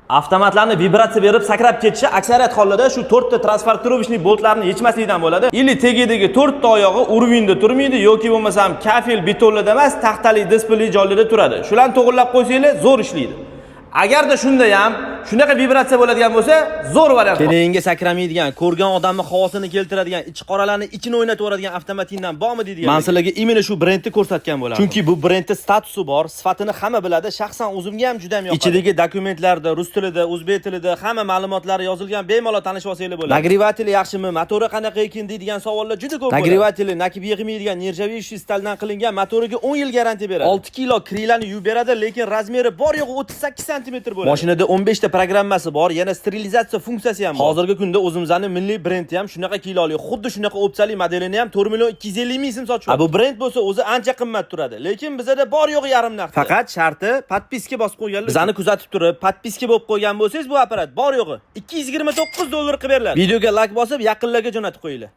Avtomatlarni vibratsiya berib sakrab ketishi aksariyat hollarda shu 4 ta transformatorovichli boltlarni yechmaslikdan bo'ladi. Ili tegidagi 4 ta oyog'i urvinda turmaydi yoki bo'lmasam kafel betonlida emas, taxtali displey joylarda turadi. Shularni to'g'irlab qo'ysanglar zo'r ishlaydi. Agarda shunda ham shunaqa vibratsiya bo'ladigan bo'lsa, zo'r variant. Keyinga sakramaydigan, ko'rgan odamning havosini keltiradigan, ichi qoralarni ichini o'ynatib yuboradigan avtomatindan bormi deydigan. Men sizlarga imini shu brendni ko'rsatgan bo'laman. Chunki bu brendda statusi bor, sifatini hamma biladi. Shaxsan o'zimga ham juda ham yoqadi. Ichidagi dokumentlarda rus tilida, o'zbek tilida hamma ma'lumotlari yozilgan, bemalol tanishib olsanglar bo'ladi. Nagrevateli yaxshimi, motori qanaqa ekan deydigan savollar juda ko'p bo'ladi. Nagrevateli nakib yig'maydigan nержавеющий staldan qilingan motoriga 10 yil garantiya beradi. 6 kilo kriylarni yuvib beradi, lekin razmeri bor yo'q 38 cm bo'ladi. Mashinada 15 ta programmasi bor, yana sterilizatsiya funksiyasi ham bor. Hozirgi kunda o'zimizning milliy brendi ham shunaqa kiloli, xuddi shunaqa opsiyali modelini ham 4 million 250 ming so'm sotishyapti. Bu brend bo'lsa o'zi ancha qimmat turadi, lekin bizda bor yo'q yarim narx. Faqat sharti podpiska bosib qo'yganlar. Bizani kuzatib turib, podpiska bo'lib qo'ygan bo'lsangiz, bu apparat bor yo'g'i $229 qilib beriladi. Videoga like bosib, yaqinlarga jo'natib qo'yinglar.